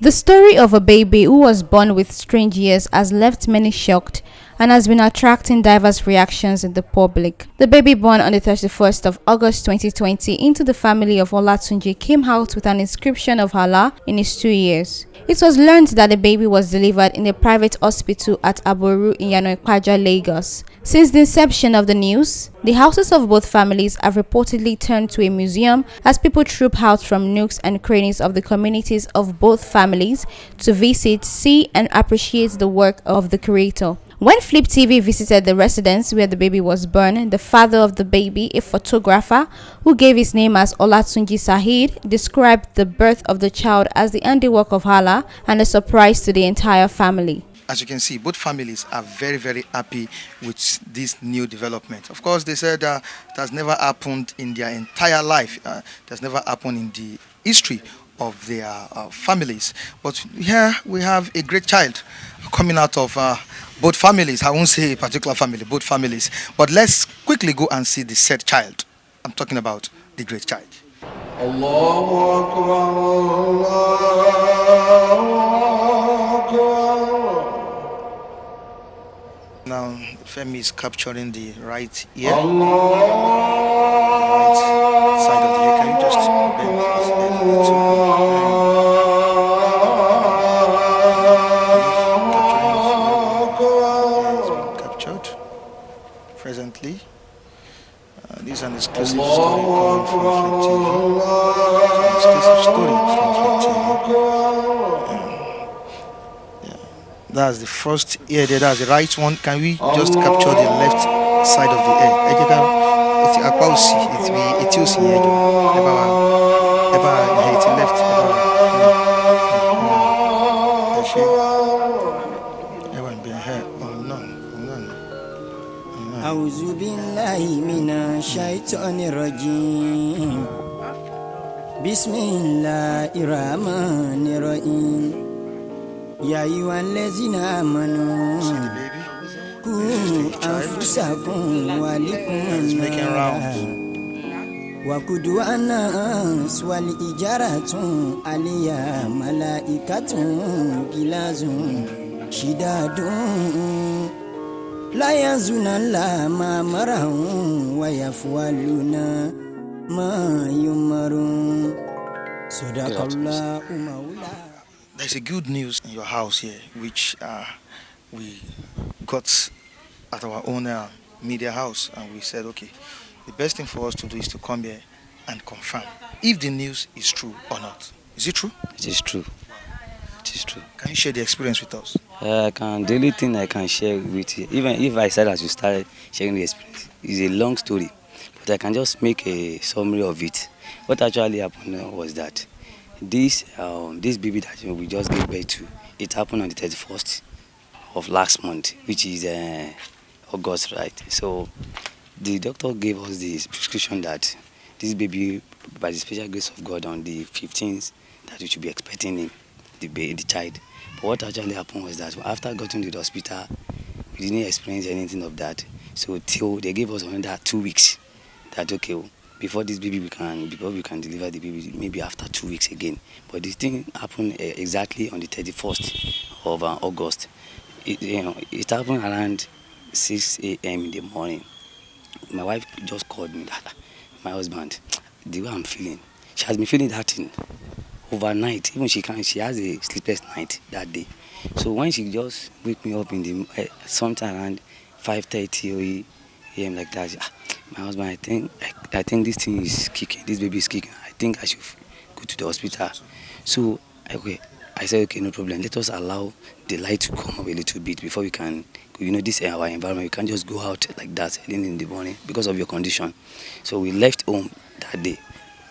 The story of a baby who was born with strange ears has left many shocked and has been attracting diverse reactions in the public. The baby born on the 31st of August 2020 into the family of Olatunji came out with an inscription of Allah in his 2 ears. It was learned that the baby was delivered in a private hospital at Aboru in Yanoikpaja, Lagos. Since the inception of the news, the houses of both families have reportedly turned to a museum as people troop out from nooks and crannies of the communities of both families to visit, see, and appreciate the work of the creator. When Flip TV visited the residence where the baby was born, the father of the baby, a photographer who gave his name as Olatunji Saheed, described the birth of the child as the handiwork of Allah and a surprise to the entire family. As you can see, both families are very, very happy with this new development. Of course, they said it has never happened in their entire life. It has never happened in the history of their families. But here we have a great child coming out of both families. I won't say a particular family, both families. But let's quickly go and see the said child. I'm talking about the great child. Allahu Akbar, Allahu Akbar. Now, Femi is capturing the right ear. Right side of the ear. Can you just bend his head a little? Captured presently. This is an exclusive story coming from Flip TV. An exclusive story from Flip TV. That's the first ear there, that's the right one. Can we just capture the left side of the ear? أعوذ بالله من الشيطان الرجيم بسم الله الرحمن الرحيم يا أيها الذين آمنوا قوا أنفسكم وأهليكم نارا وقودها الناس والحجارة عليها ملائكة غلاظ شداد لا يعصون الله ما أمرهم ويفعلون ما يؤمرون صدق الله مولانا. There's a good news in your house here, which we got at our own media house, and we said, okay, the best thing for us to do is to come here and confirm if the news is true or not. Is it true? It is true. It is true. Can you share the experience with us? I can. The only thing I can share with you, even if I said as you started sharing the experience, is a long story, but I can just make a summary of it. What actually happened was that this baby that we just gave birth to, it happened on the 31st of last month, which is August, right? So the doctor gave us the prescription that this baby, by the special grace of God, on the 15th, that we should be expecting him, the child. But what actually happened was that after getting to the hospital, we didn't experience anything of that. So till they gave us another 2 weeks, that okay, before this baby we can deliver the baby, maybe after 2 weeks again. But this thing happened exactly on the 31st of August. It happened around 6 a.m. in the morning. My wife just called me, my husband, the way I'm feeling. She has been feeling that thing overnight. Even she has a sleepless night that day. So when she just wake me up in the sometime around 5:30 a.m. like that, my husband, I think this thing is kicking. This baby is kicking. I think I should go to the hospital. So I said, okay, no problem. Let us allow the light to come up a little bit before we can. This is our environment. You can't just go out like that in the morning because of your condition. So we left home that day,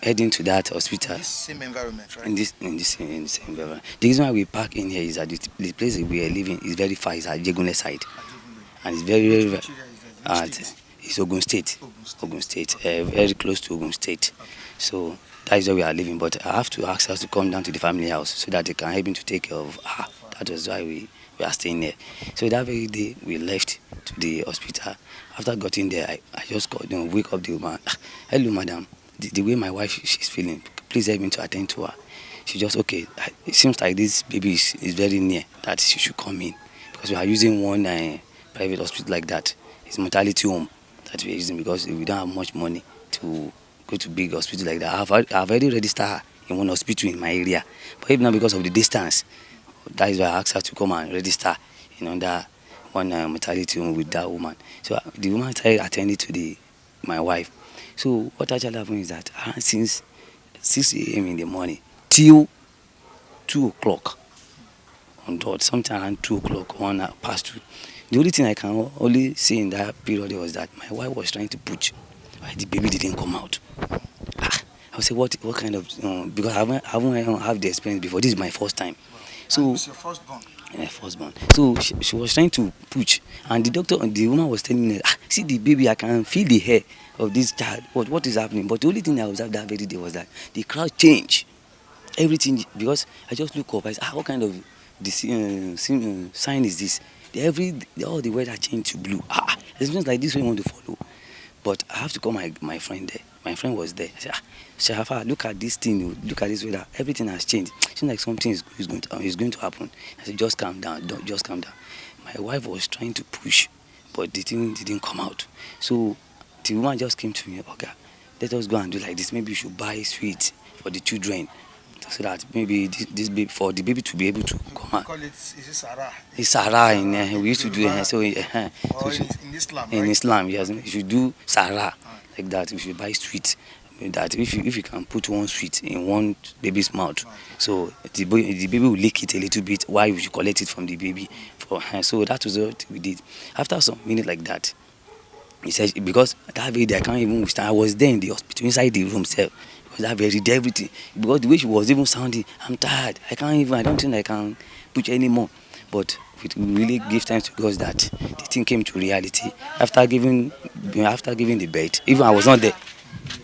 heading to that hospital. This same environment, right? In the same environment. The reason why we park in here is that the place we are living is very far. It's at Jegune side, and it's very it's Ogun State. Ogun State, very close to Ogun State. Okay. So that is where we are living. But I have to ask us to come down to the family house so that they can help me to take care of her. That was why we are staying there. So that very day we left to the hospital. After getting there, I just wake up the woman. Hello, madam. The way my wife she's feeling, please help me to attend to her. she just, okay, it seems like this baby is very near, that she should come in, because we are using one private hospital like that. It's maternity home that we are using, because we don't have much money to go to big hospital like that. I've already registered her in one hospital in my area, but even now, because of the distance, that is why I asked her to come and register in under one maternity home with that woman. So the woman started attending to my wife. So what actually happened is that since 6 a.m. in the morning till 2 o'clock on dot, sometime around 2 o'clock, 1 past 2. The only thing I can only see in that period was that my wife was trying to push, why the baby didn't come out. I would say, what kind of, because I haven't have the experience before. This is my first time. So It's your firstborn. my firstborn. So she was trying to push, and the woman was telling me, see the baby, I can feel the hair of this child. What is happening? But the only thing I observed that very day was that the crowd changed, everything, because I just look up. I said, what kind of sign is this? All the weather changed to blue. It seems like this way I want to follow. But I have to call my friend there. My friend was there. I said, Sharafa, look at this thing, look at this weather. Everything has changed. It seems like something is going to happen. I said, just calm down, just calm down. My wife was trying to push, but the thing didn't come out. So the woman just came to me, okay, let us go and do like this. Maybe you should buy sweets for the children, so that maybe this baby, for the baby to be able to come out. Call it, is it Sarah? It's Sarah, we used to do it. So, Or so in Islam, in right? Islam, yes, you should do Sarah like that. You should buy sweet. That if you can put one sweet in one baby's mouth, so the baby will lick it a little bit while you should collect it from the baby. So that was what we did. After some minute like that, he said, because that very day I can't even withstand. I was there in the hospital, inside the room self. Because that very day, everything. Because the way she was even sounding, I'm tired. I don't think I can push anymore. But we really give thanks to God that the thing came to reality. After giving the birth, even I was not there.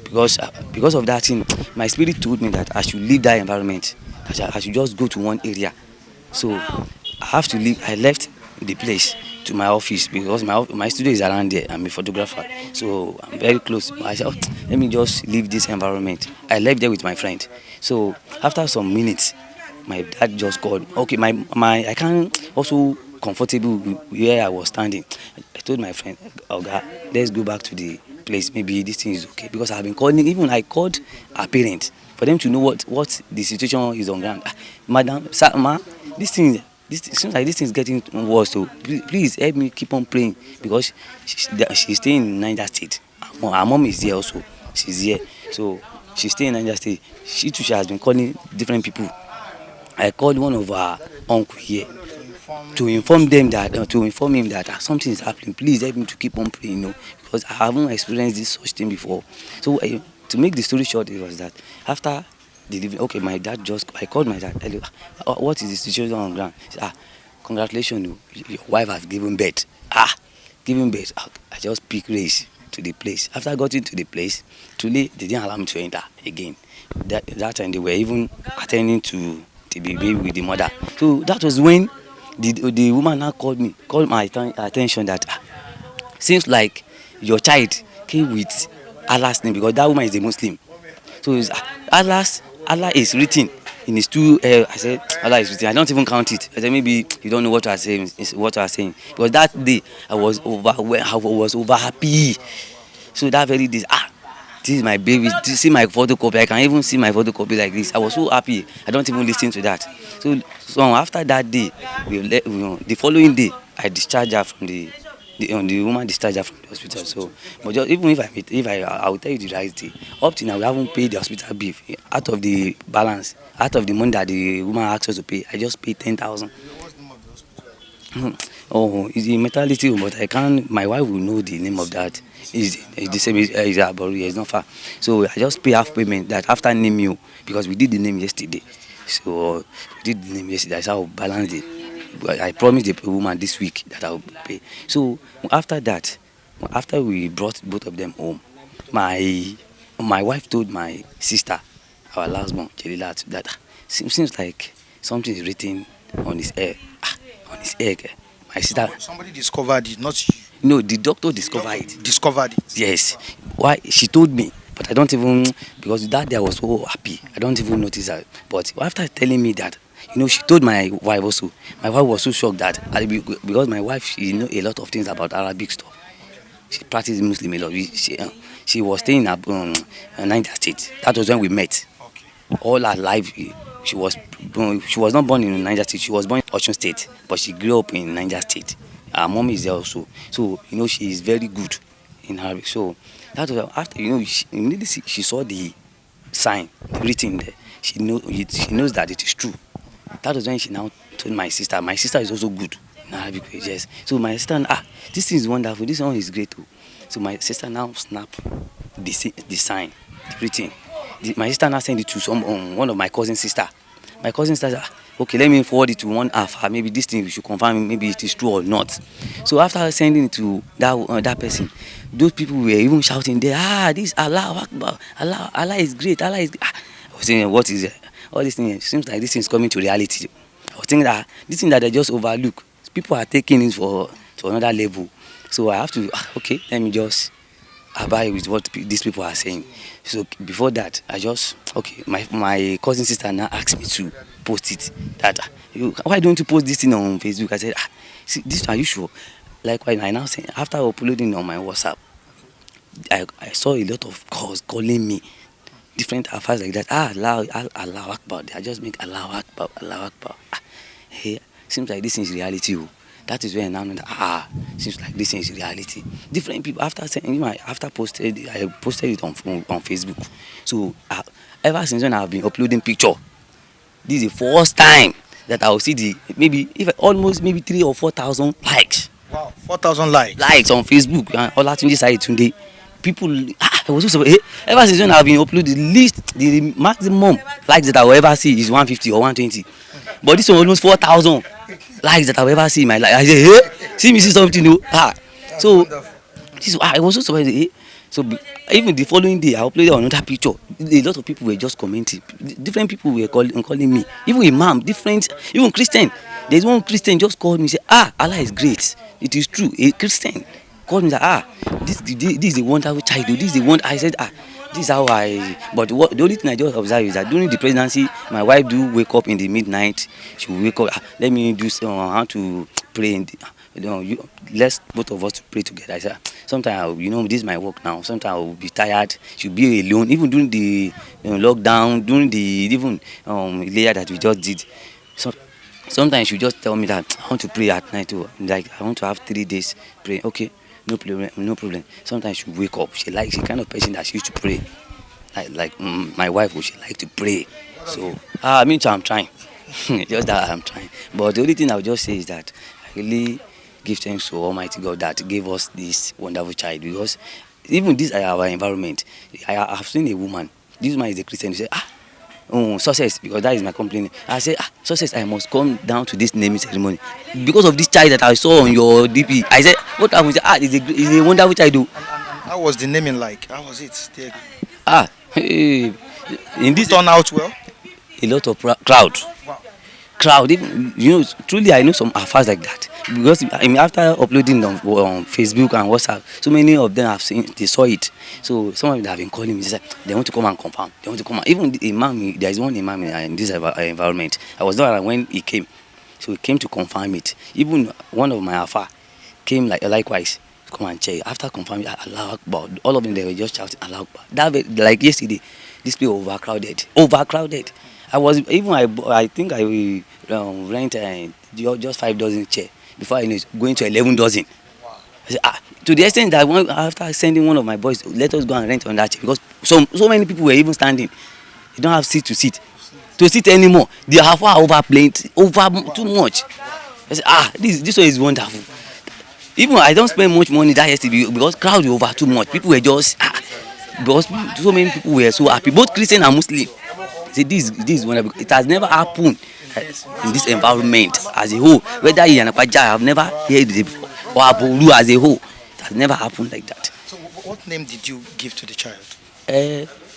Because of that thing, my spirit told me that I should leave that environment. I should just go to one area. So I have to leave. I left the place to my office, because my studio is around there. I'm a photographer, so I'm very close. I said, let me just leave this environment. I left there with my friend. So after some minutes, my dad just called. Okay, I can't also comfortable where I was standing. I told my friend, Oga, let's go back to the place. Maybe this thing is okay, because I've been calling. Even I called our parents for them to know what the situation is on ground. Madam, sir, ma, this seems like this thing is getting worse. So please help me keep on praying, because she's staying in Niger State. Her mom is here also. She's here, so she's staying in Niger State. She has been calling different people. I called one of our uncle here to inform him that something is happening. Please help me to keep on praying, because I haven't experienced this such thing before. So to make the story short, it was that after delivery, okay, I called my dad. Hello, what is the situation on ground? He said, congratulations, your wife has given birth. Giving birth. I just pick race to the place. After I got into the place, today they didn't allow me to enter again. That time they were even attending to the baby with the mother. So that was when the woman now called my attention that seems like your child came with Allah's name, because that woman is a Muslim. So it's, Allah is written in his two. I said Allah is written. I don't even count it. I said maybe you don't know what you are saying. Is what you are saying, because that day I was over happy. So that very day, this is my baby. To see my photocopy, I can even see my photocopy like this. I was so happy. I don't even listen to that. So after that day, the following day, I discharged her from the woman discharged her from the hospital. So, but just, even if I will tell you the right thing. Up till now, we haven't paid the hospital bill. Out of the balance, out of the money that the woman asked us to pay, I just paid 10,000. What's the name of the hospital? Oh, it's the maternity home, but I can't. My wife will know the name of that. It's the same. It's Aboria. It's not far. So I just pay half payment. That after name you, because we did the name yesterday. So we did the name yesterday. That's how I balance it. But I promised the woman this week that I will pay. So after that, after we brought both of them home, my wife told my sister, our last born, Jelila, that seems like something is written on his hair. On his egg. My sister. Somebody discovered it, not you. No, the doctor discovered it. Discovered it. Yes. Why? She told me But I don't even, because that day I was so happy. I don't even notice that. But after telling me that, she told my wife also. My wife was so shocked that because my wife, she know a lot of things about Arabic stuff. She practiced Muslim a lot. She was staying in Niger State. That was when we met. All her life, she was not born in Niger State. She was born in Osun State, but she grew up in Niger State. Her mom is there also. So she is very good in Arabic. So that was after immediately she saw the sign written there. She knows that it is true. That was when she now told my sister. My sister is also good in Arabic, yes. So my sister, this is wonderful. This one is great too. So my sister now snapped the sign written. My sister now sent it to one of my cousin's sister. My cousin said, okay, let me forward it to one of her. Maybe this thing we should confirm, maybe it is true or not. So after sending it to that person, those people were even shouting there, this Allah Akbar, Allah is great, Allah is great. I was saying, what is it? All these things, it seems like this thing is coming to reality. I was thinking that this thing that they just overlook, people are taking it to another level. So I have to, okay, let me just abide with what these people are saying. So before that, I just, okay, my cousin sister now asked me to post it. That, why don't you post this thing on Facebook? I said, see, this, are you sure? Likewise, I now say, after uploading on my WhatsApp, I saw a lot of calls calling me, different affairs like that. Allah Akbar. I just make Allah Akbar, Allah Akbar. Hey, seems like this is reality. That is when I know that seems like this is reality. Different people after saying, I posted it on Facebook. So ever since when I have been uploading picture, this is the first time that I will see maybe 3,000 or 4,000 likes. Wow, 4,000 likes. Likes on Facebook. All that today. People, I was also ever since when I've been uploading the maximum likes that I will ever see is 150 or 120. But this one almost 4,000 likes that I will ever see in my life. I say, hey, see me see something new. So this I was so surprised. So even the following day, I uploaded another picture. A lot of people were just commenting. Different people were calling me. Even imam, even Christian. There's one Christian just called me and said, Allah is great. It is true. A Christian called me that this is a wonderful child. This is a wonder. I said, this is how but the only thing I just observed is that during the presidency, my wife do wake up in the midnight. She will wake up, let me do how to pray let's both of us to pray together. I said, sometimes this is my work now. Sometimes I will be tired. She'll be alone. Even during the lockdown, during the even layer that we just did. So sometimes she just tell me that I want to pray at night too. Like I want to have 3 days pray. Okay, no problem. Sometimes she wake up. She kind of person that she used to pray. Like my wife, she like to pray. So I'm trying. Just that I'm trying. But the only thing I would just say is that I really give thanks to Almighty God that gave us this wonderful child, because even this our environment, I have seen a woman. This woman is a Christian. She say, success, because that is my complaint. I say, success, I must come down to this naming ceremony because of this child that I saw on your DP. I said, what happened? It's a wonderful child. And how was the naming like? How was it? In this turned out well. A lot of crowd. Wow. Crowd, even, truly I know some affairs like that, because after uploading on Facebook and WhatsApp, so many of them they saw it. So some of them have been calling me. They want to come and confirm. They want to come and, even the imam, there is one imam in this environment. I was there when he came, so he came to confirm it. Even one of my afar came likewise to come and check. After confirming Allah Akbar, all of them, they were just shouting Allah Akbar. That, like yesterday, this place overcrowded. I think I will rent just 5 dozen chair before I know it's going to 11 dozen. Wow. I said, to the extent that after sending one of my boys, let us go and rent on that chair, because so many people were even standing. You don't have seat to sit anymore. They are overplaying, too much. I said, this one is wonderful. Even I don't spend much money that yesterday because crowd were over too much. People were just because so many people were so happy, both Christian and Muslim. See, this is wonderful. It has never happened in this environment as a whole. Whether in Anapaja, I have never heard it before, or Abolu as a whole, it has never happened like that. So, what name did you give to the child?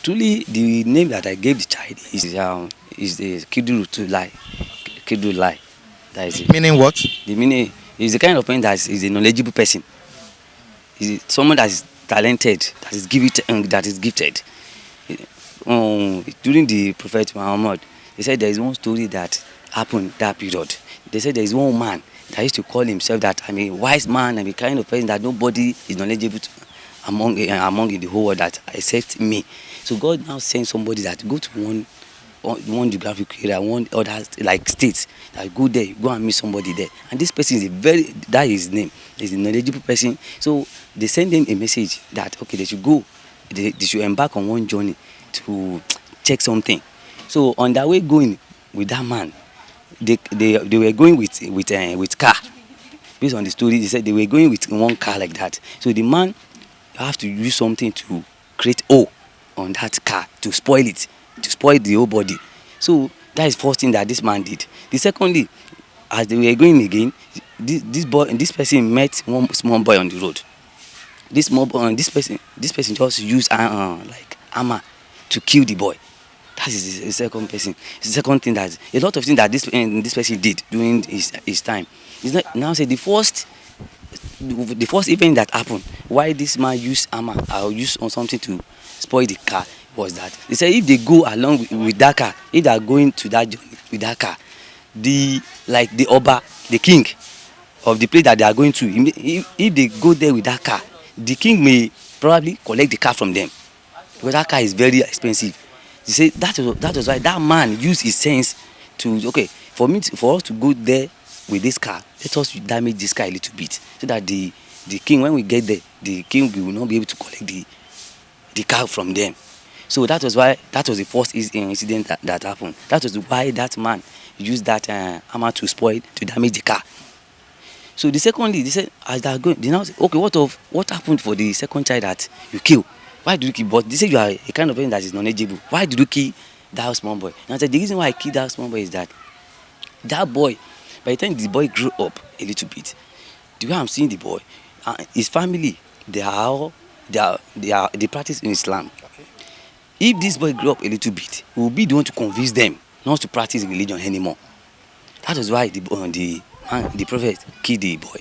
Truly, the name that I gave the child is the Kidru Lai. That is it. Meaning what? The meaning is the kind of person that is a knowledgeable person. Is someone that is talented, that is gifted. During the Prophet Muhammad, they said there is one story that happened that period. They said there is one man that used to call himself that I'm a wise man, I'm a kind of person that nobody is knowledgeable to, among in the whole world that except me. So God now sent somebody that go to one geographic area, one other like states, that go there, go and meet somebody there. And this person is that is his name, is a knowledgeable person. So they send them a message that okay, they should go, they should embark on one journey to check something. So on their way going with that man, they were going with car. Based on the story, they said they were going with one car like that. So the man have to use something to create O on that car to spoil it, to spoil the whole body. So that is first thing that this man did. The secondly, as they were going again, this person met one small boy on the road. This person just used like hammer to kill the boy. That is the second person. The second thing, that a lot of things that this person did during his time. Now say the first event that happened why this man used hammer or used on something to spoil the car was that they said if they go along with that car, if they are going to that journey with that car, the Oba, the king of the place that they are going to, if they go there with that car, the king may probably collect the car from them because that car is very expensive. They say that was why that man used his sense to for us to go there with this car, let us damage this car a little bit so that the king, when we get there, the king will not be able to collect the car from them. So that was the first incident that happened. That was why that man used that hammer to damage the car. So the secondly, they said as they are going, they now say, okay, what happened for the second child that you kill? Why did you kill? But they say you are a kind of person that is knowledgeable. Why did you kill that small boy? And I said the reason why I killed that small boy is that boy, by the time the boy grew up a little bit, the way I'm seeing the boy, his family, they practice in Islam. Okay. If this boy grew up a little bit, we will be the one to convince them not to practice religion anymore. That was why the prophet killed the boy.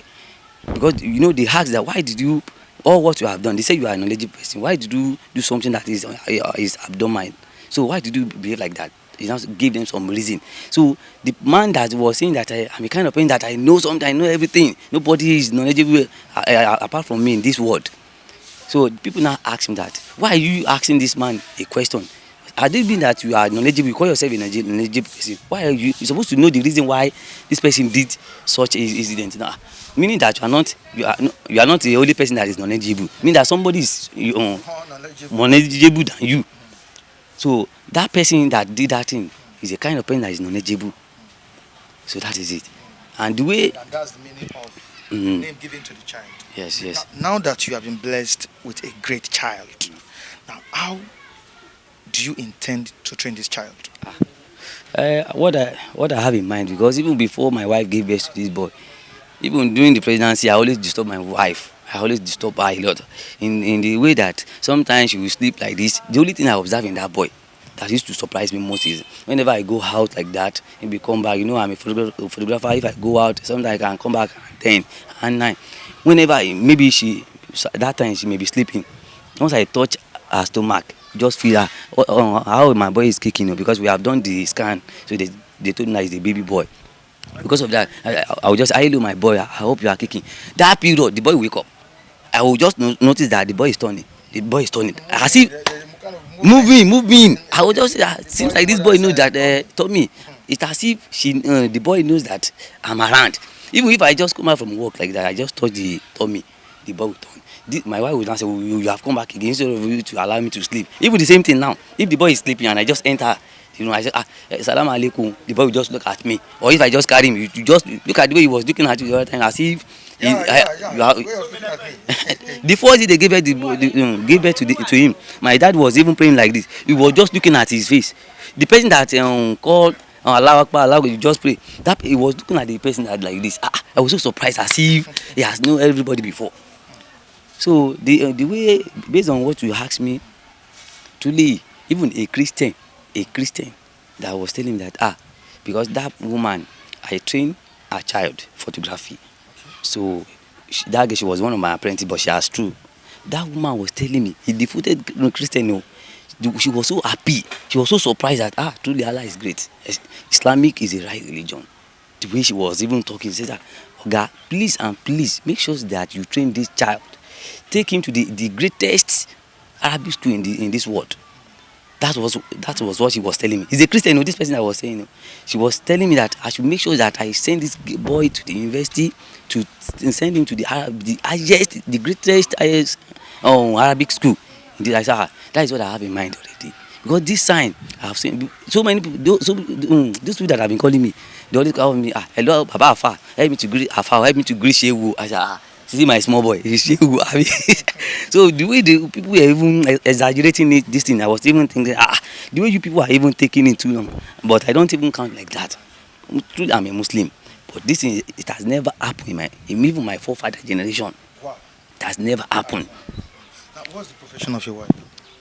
Because they asked that why did you, all what you have done, they say you are a knowledgeable person, why did you do something that is abnormal? So why did you behave like that? He now gave them some reason. So the man that was saying that I'm a kind of person that I know something, I know everything, nobody is knowledgeable apart from me in this world. So people now ask him that, why are you asking this man a question? Had it been that you are knowledgeable, you call yourself a knowledgeable person, why are you're supposed to know the reason why this person did such an incident? Now, meaning that you are not the only person that is knowledgeable. Meaning that somebody is more knowledgeable than you. So that person that did that thing is a kind of person that is knowledgeable. So that is it. And the way... And that's the meaning of name given to the child. Yes. Now that you have been blessed with a great child, now how do you intend to train this child? What I have in mind, because even before my wife gave birth to this boy, even during the pregnancy, I always disturb my wife. I always disturb her a lot in the way that sometimes she will sleep like this. The only thing I observe in that boy that used to surprise me most is whenever I go out like that, maybe come back, I'm a photographer. If I go out, sometimes I can come back at 10 and 9. Whenever that time she may be sleeping. Once I touch her stomach, just feel her, how my boy is kicking, because we have done the scan. So they told me that he's a baby boy. Because of that, I will just, hello my boy, I hope you are kicking. That period, the boy will wake up. I will just notice that the boy is turning. The boy is turning. I see moving. I will just say, seems like this boy knows that, told me. It's as if the boy knows that I'm around. Even if I just come out from work like that, I just touch the tummy, the boy will turn. My wife will now say, you have come back again instead of you to allow me to sleep. Even the same thing now. If the boy is sleeping and I just enter, I say, salam alaikum, the boy will just look at me. Or if I just carry him, you just look at the way he was looking at you the other time, as if the first day they gave birth to him, my dad was even praying like this. He was just looking at his face. The person that called Allah Akbar, Allah, you just pray. That he was looking at the person that like this. I was so surprised, as if he has known everybody before. So the way, based on what you asked me, truly, even a Christian that was telling me that because that woman, I trained a child photography. So that girl, she was one of my apprentices, but she has that woman was telling me, he devoted Christian. She was so happy. She was so surprised that truly Allah is great. Islamic is a right religion. The way she was even talking, she said that, Oga, please and please make sure that you train this child. Take him to the greatest Arabic school in this world. That was what she was telling me. He's a Christian, this person I was saying. She was telling me that I should make sure that I send this boy to the university, to send him to the greatest Arabic school. I said, that is what I have in mind already. Because this sign, I have seen so many people, those people that have been calling me, they always call me, hello, Baba Afa, help me to greet Afa, help me to greet Shehu. I said, see my small boy, Shehu. So the way the people were even exaggerating this thing, I was even thinking, the way you people are even taking it too long. But I don't even count like that. Truly, I'm a Muslim. But this thing, it has never happened even my forefather generation. Wow. It has never happened. Now, what's the profession of your wife?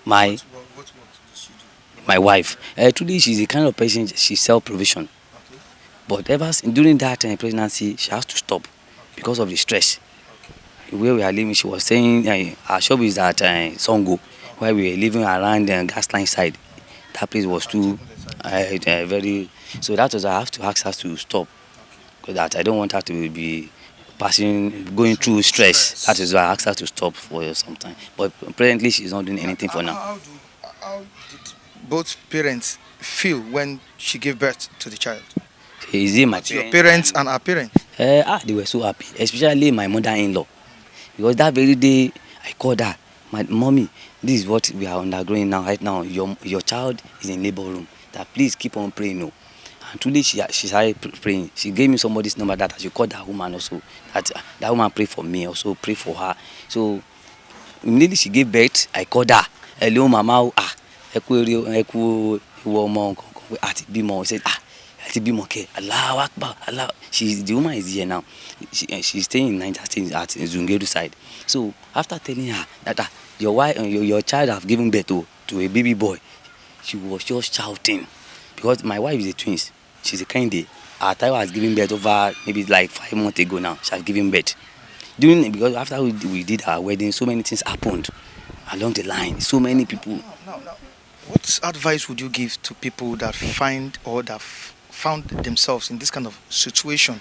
My What work does she do? my wife, truly, she's the kind of person, she sell provision. Okay. But during that pregnancy, she has to stop because of the stress. Where we are living, she was saying our shop is at Songo, where we were living around the gas line side. That place was too very. So that was I have to ask her to stop, because that I don't want her to be going through stress. That is why I asked her to stop for some time. But presently, she's not doing anything for now. How did both parents feel when she gave birth to the child? Is it my Your parents and her parents? They were so happy, especially my mother-in-law. Because that very day, I called her, my mommy, this is what we are undergoing now. Right now, your child is in labor room. That please keep on praying. No. And today she started praying. She gave me somebody's number that I should call that woman also. That woman pray for me, also pray for her. So immediately she gave birth, I called her. Hello, mama. He said, Allahu Akbar, Allah. The woman is here now. She's staying in Niger State at Zungeru side. So after telling her that your child have given birth to a baby boy, she was just shouting. Because my wife is a twins. She's a Kende. Her child has given birth over maybe like 5 months ago now. She has given birth. Because after we did our wedding, so many things happened along the line. So many people. Now, what advice would you give to people that find or that found themselves in this kind of situation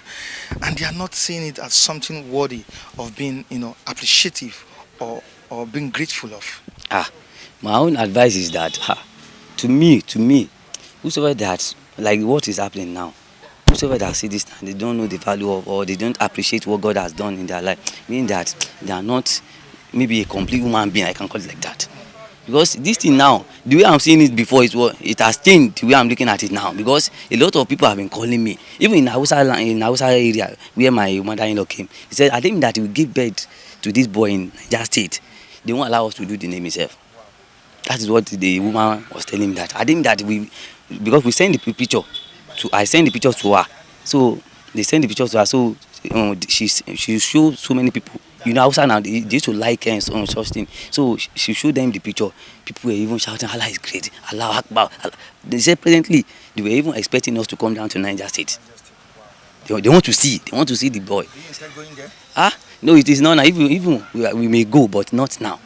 and they are not seeing it as something worthy of being, appreciative or being grateful of? My own advice is that to me, whosoever that, like what is happening now, whosoever that see this and they don't know the value of, or they don't appreciate what God has done in their life, meaning that they are not maybe a complete human being, I can call it like that. Because this thing now, the way I'm seeing it before, it has changed the way I'm looking at it now. Because a lot of people have been calling me, even in Hausa area where my mother-in-law came. He said, I think that we give birth to this boy in Niger State. They won't allow us to do the name itself. That is what the woman was telling me. That I think that because we send the picture I send the picture to her. So they send the picture to her. So she showed so many people. Hausa now, they used to like her and such thing. So she showed them the picture. People were even shouting, Allah is great, Allah Akbar. They said presently, they were even expecting us to come down to Niger State. They want to see the boy. Are you instead going there? No, it is not now. Even we may go, but not now.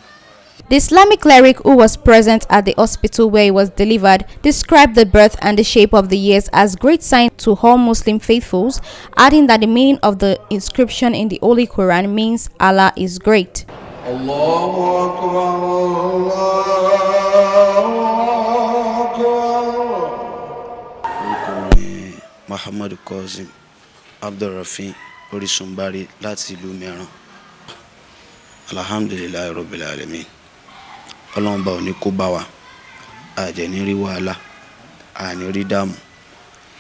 The Islamic cleric who was present at the hospital where he was delivered described the birth and the shape of the years as great sign to all Muslim faithfuls, adding that the meaning of the inscription in the Holy Quran means Allah is great. Allahu Akbar, Allahu Akbar. Muhammadu Kozim Abdurrafi Orisumbari láti ìlú Mẹ́ràn. Alhamdulillahi Rabbil Alamin. Ọlọ́run bá òní kó bá wa, àjẹní rí wàhálà, àní rí dààmú.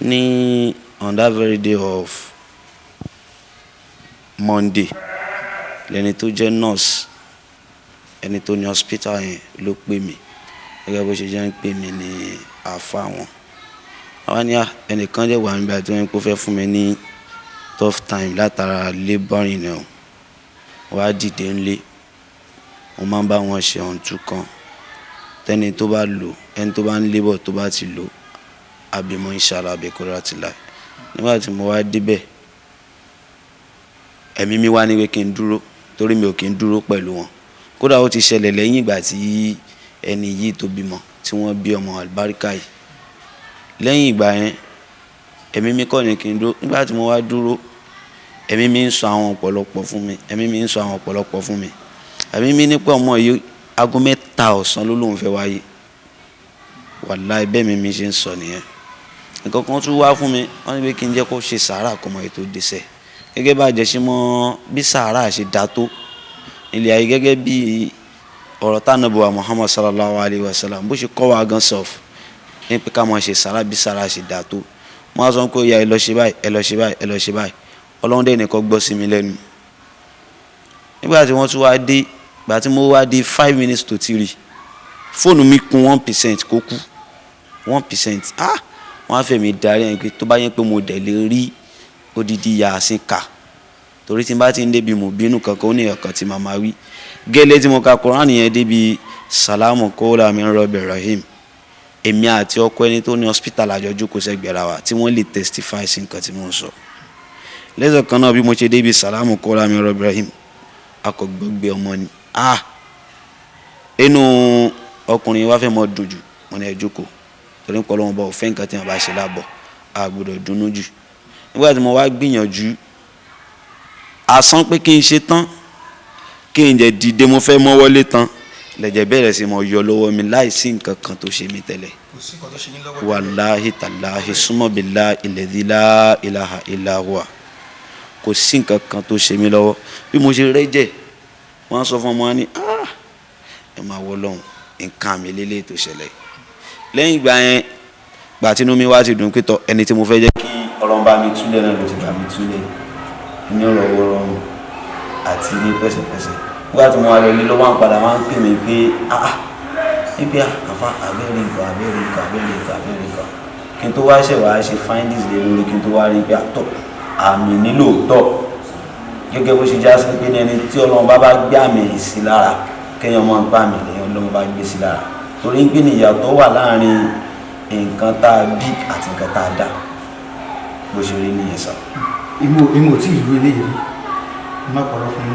Ní on that very day of Monday, lẹni tó jẹ́ nurse, ẹni tó ní hospital yẹn ló pè mí. Gẹ́gẹ́ bó ṣe jẹ́ ń pè mí ní àáfà wọn. Àwọn ní ẹnìkan jẹ́ wà nígbà tí wọ́n kó fẹ́ fún mi ní tough time látara labouring náà. Wọ́n á dìde ńlé. Wọ́n máa ń bá wọn ṣe ọ̀ǹtú kan. Tẹ́ni tó bá lò, ẹni tó bá ń labour tó bá ti lò, àbímọ inshallah biqudratila. Nígbà tí mo wá débẹ̀, ẹ̀mí mi wá ní pé kí n dúró, torí mi ò kí n dúró pẹ̀lú wọn. kódà ó ti ṣẹlẹ̀ lẹ́yìn ìgbà tí ẹni yìí tó bímọ tí wọ́n bí ọmọ àlùbáríkà yìí. Lẹ́yìn ìgbà yẹn ẹ̀mí mi kọ́ ni kí n dúró. Nígbà tí mo wá dúró ẹ̀mí mi ń sọ àwọn ọ̀pọ̀lọpọ̀ fún mi, ẹ̀mí mi ń sọ àwọn ọ̀pọ̀lọpọ̀ fún mi. Ẹ̀mí mi ní pé ọmọ yìí aago 3 ọ̀sán ló lóun fẹ́ wáyé. Wàláhì bẹ́ẹ̀ mi ṣe ń sọ nìyẹn. Nǹkan kan tún wá fún mi, wọ́n ní pé kí n jẹ́ kó ṣe sàárà kọ́mọ yìí tó dẹ́ṣẹ̀. Gẹ́gẹ́ bá jẹ́ ṣe mọ́ bí sàárà ṣe dá tó ilé ayé, gẹ́gẹ́ bí ọ̀rọ̀ t'Ànábì wa Muhammad sallallahu alayhi wa sallam bó ṣe kọ́ wa gan sọ̀f ní pé ká máa ṣe sàárà bí sàárà ṣe dá tó. Wọ́n á sọ pé ó yá ẹ lọ ṣe báyìí, ẹ lọ ṣe báyìí, ẹ lọ ṣe báyìí. Ọlọ́run dẹ̀ nìkan gbọ́ sí mi lẹ́nu. Nígbà tí wọ́n tún wá dé, ìgbà tí mo wá dé 5 minutes to 3 fóònù mi kún 1% kó kú 1%. Wọ́n á fẹ́ mi darí ẹ̀ pé tó bá yẹn pé mo dẹ̀ lè rí odidi Yàsín kà, torí tí n bá ti ń débi mo bínú kankan ó ní ọ̀kan tí màmá wí. Gẹ́lẹ́ tí mo ka Kùránì yẹn débi salamu qawlan min rabbir rahim, èmi àti ọkọ ẹni tó ní hospital àjọ jókòó sẹ́gbẹ̀ẹ́ wa tí wọ́n lè testify sí nǹkan tí mò ń sọ. Lẹ́sọ̀ kan náà bí mo ṣe débi salamu qawlan min rabbir rahim, akọ̀gbọ́gbẹ́ ọmọ ni. Inú ọkùnrin wa fẹ́ mọ́ dùn jù, mo ní ẹ jókòó torí pé Ọlọ́run bá ò fẹ́ nǹkan tí wọ́n bá ṣe lábọ̀ a gbọ́dọ̀ dùnnú jù. Nígbà tí mo wá gbìyànjú àsán pé kí n ṣe tán kí n jẹ́ dìde mo fẹ́ mọ́ wọlé tán lẹ́jẹ̀ bẹ̀rẹ̀ sí mo yọ lọ́wọ́ mi láìsí nǹkan kan tó ṣe mí tẹ́lẹ̀. Wàláhì tàláhì súnmọ́ billahi alladhi la ilaha illa huwa, kò sí nǹkan kan tó ṣe mí lọ́wọ́. Bí mo ṣe rẹ́jẹ̀ wọ́n sọ fún ọmọ wa ní ẹ máa wọ lọ́hùn nǹkan mi lélẹ̀ tó ṣẹlẹ̀. Lẹ́yìn ìgbà yẹn gbà tí inú mi wá ti dùn pé tọ ẹni tí mo fẹ́ jẹ́ kí Ọlọ́run bá mi túlẹ̀ náà ló ti bá mi túlẹ̀ ní ọ̀rọ̀ wọ́rọ̀ àti ní pẹ̀sẹ̀pẹ̀sẹ̀. Nígbà tí mo wá lọ ilé ló wá ń padà máa ń pè mí pé níbi àfa abẹ́rẹ́ nǹkan kí n tó wá ṣẹ̀ wá ṣe findings lé lórí kí n tó wá rí pé àtọ̀ àmì nílò tọ̀ gẹ́gẹ́ bó ṣe já sí pé ní ẹni tí Ọlọ́run bá gbé àmì sí lára kéèyàn máa ń bá àmì lẹ́yìn Ọlọ́run bá gbé sí lára, torí pé ní ìyàtọ̀ wà láàrin nǹkan tá a bí àti nǹkan tá a dá bó ṣe rí nìyẹn sá. ìmọ̀ tí ìlú eléyìí má pọ̀rọ̀ fún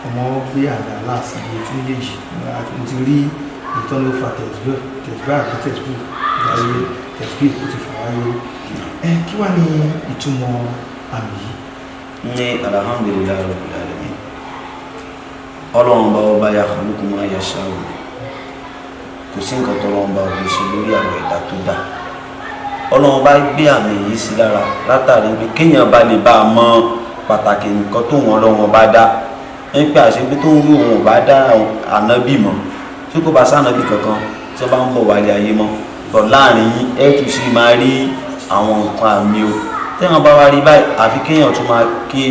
ọmọ gbé àgbà láàsì iye tí méjì mo ti rí ìtọ́nú fa tẹ̀síbá àti tẹ̀síbí ó ti fà wáyé. Kí wá ní ìtumọ̀ àmì yìí? Ní alhamdulillahi rabbil alamin, Ọlọ́run bá ọba yakhluqu ma yasha'u, kò sí nǹkan tó Ọlọ́run bá ọba ṣe lórí àwọn ẹ̀dá tó dá. Ọlọ́run bá gbé àmì yìí sí lára látàrí pé kéèyàn bá lè bá a mọ pàtàkì nǹkan tó wọn Ọlọ́run bá dá. Ń pè àṣẹ pé tó ń rí òun ò bá dá ànábì mọ́, tí kò bá sànábì kankan tí ó bá ń bọ̀ wálé ayé mọ́ lọ láàrin yín ẹ̀ tún sì máa rí àwọn nǹkan àmì o. Téèyàn bá wá rí báyìí àfi kéèyàn tún máa ké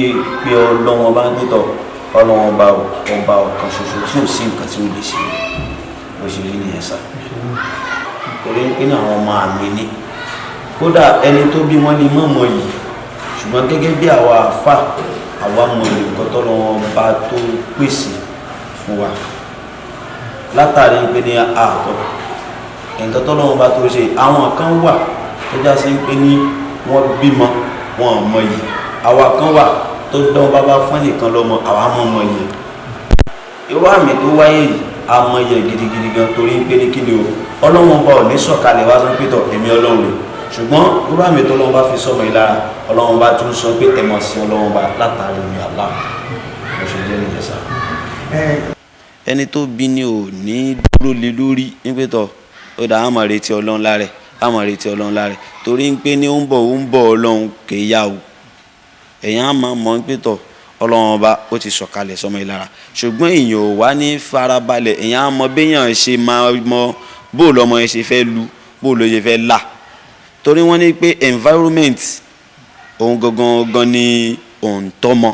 pé Ọlọ́run bá ń gbẹ́tọ̀ Ọlọ́run ọba ọ̀kan ṣoṣo tí ò sí nǹkan tí ó lè ṣe bó ṣe rí nìyẹn sá. Torí pé ní àwọn ọmọ àmì ni kódà ẹni tó bí wọn ní mọ̀mọ́ yìí, ṣùgbọ́n gẹ́gẹ́ bí àwa àfà àwa mọ nǹkan t'Ọlọ́run bá tó pèsè fún wa látàrí pé ní àtọ̀ nǹkan t'Ọlọ́run bá tó ṣe. àwọn kan wà tó já sí pé ní wọ́n bímọ wọn mọ yìí, àwa kan wà tó dán bàbá fún nìkan lọ́mọ àwa mọ̀ yìí. irú àmì tó wáyé yìí a mọ yẹ gidigidi gan, torí pé ní kíni o Ọlọ́run bá ò ní sọ̀kalẹ̀ wá sọ pé tọ̀ èmi Ọlọ́run rẹ̀, ṣùgbọ́n irú àmì tó Ọlọ́run bá fi sọmọ yìí lára Ọlọ́run bá tún sọ pé ẹ̀mọ̀ sí Ọlọ́run bá látàrí mi Allah bó ṣe jẹ́ nìyẹn sá. Ẹni tó bí ni ò ní dúró lé lórí nípé tọ̀ ó dà á máa retí Ọlọ́run lára á máa retí Ọlọ́run lára, torí pé ní ó ń bọ̀ Ọlọ́run kè é yá o. Èèyàn á máa mọ̀ pé tọ̀ Ọlọ́run ọba ó ti sọ̀kalẹ̀ sọmọ yìí lára, ṣùgbọ́n èèyàn ò wá ní farabalẹ̀. Èèyàn á mọ béèyàn ṣe máa mọ bó lọmọ yẹn ṣe fẹ́ lu bó ló ṣe fẹ́ là, torí wọ́n ní pé environment òun gangan ni òun tọ́mọ.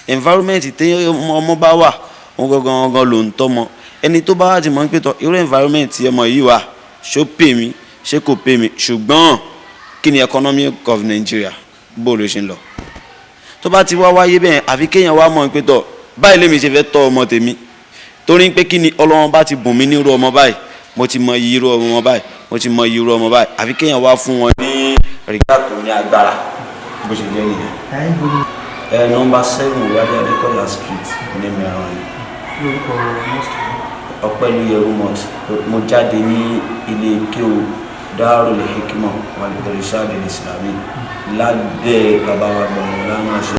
Environment tí ọmọ bá wà òun gangan lòun tọ́mọ. Ẹni tó bá wà ti mọ̀ pé tọ̀ irú environment tí ọmọ yìí wà ṣó pè mí ṣé kò pè mí, ṣùgbọ́n kí ni economy of Nigeria bó ló ṣe ń lọ. Tó bá ti wá wáyé bẹ́ẹ̀ àfi kéèyàn wá mọ̀ pé tọ̀ báyìí lèmi ṣe fẹ́ tọ́ ọmọ tèmi, torí pé kí ni Ọlọ́run bá ti bùn mí ní irú ọmọ báyìí, mo ti mọ irú ọmọ báyìí, mo ti mọ irú ọmọ báyìí, àfi kéèyàn wá fún wọn ní rìgá tó ní agbára bó ṣe jẹ́ nìyẹn. Nọ́mbà 7 Wálé Adékọ̀yà street ní Mẹ́rin. lórúkọ mosque. Ọpẹ́lúyẹrú mosque. Mo jáde ní ilé kéwú Darul Hikmah wal Irshad al-Islami lábẹ́ bàbá wa gbọmọ lánàá ṣe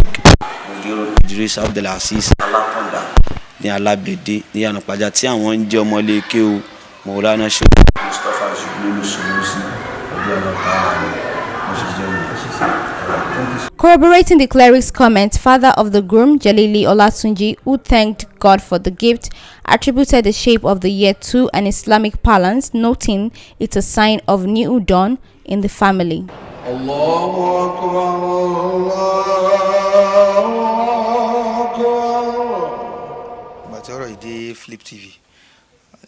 Idris Abdulaziz Alákọ̀ndà ní Alábẹ́dẹ́ ní Ànàpájà tí àwọn ń jẹ́ ọmọlé kéwú Mọ̀lánà ṣe Mustapha Zubulu Sunusi ọjọ́ ọlọ́pàá àwọn òṣìṣẹ́ mi. Corroborating the cleric's comment, father of the groom, Jalili Olatunji, who thanked God for the gift, attributed the shape of the year to an Islamic balance, noting it's a sign of new dawn in the family. Allahu Akbar, Allahu Akbar. Bàtí ọ̀rọ̀ ìdí Flip TV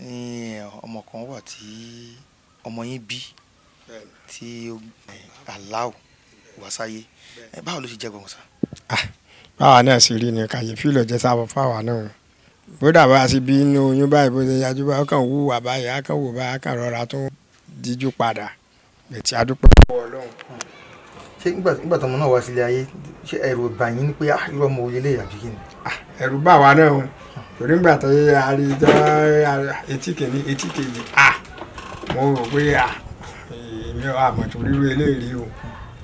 ní ọmọ kan wà tí ọmọ yín bí tí aláwọ̀ wá sáyé, báwo ló ṣe jẹ́ gbọ̀ngàn sá? Báwa náà sì rí ni kàyéfì ló jẹ́ sábà fáwa náà. Bó dàbá sí bí inú oyún báyìí bó ṣe yájú báyìí, ó kàn wú wà báyìí, á kàn wò báyìí, á kàn rọra tún díjú padà. Bẹ̀tì adúpẹ́ lọ́wọ́ Ọlọ́run. Ṣé nígbà tọmọ náà wá sílé ayé, ṣé ẹ̀rù bà yín ni pé irú ọmọ òye lè àbí kí ni? Ẹ̀rù bà wá náà o. Torí nígbà tó yẹ àríjọ etí kìíní etí kejì, mo rò pé èmi àmọ̀ tó rírú eléyìí o.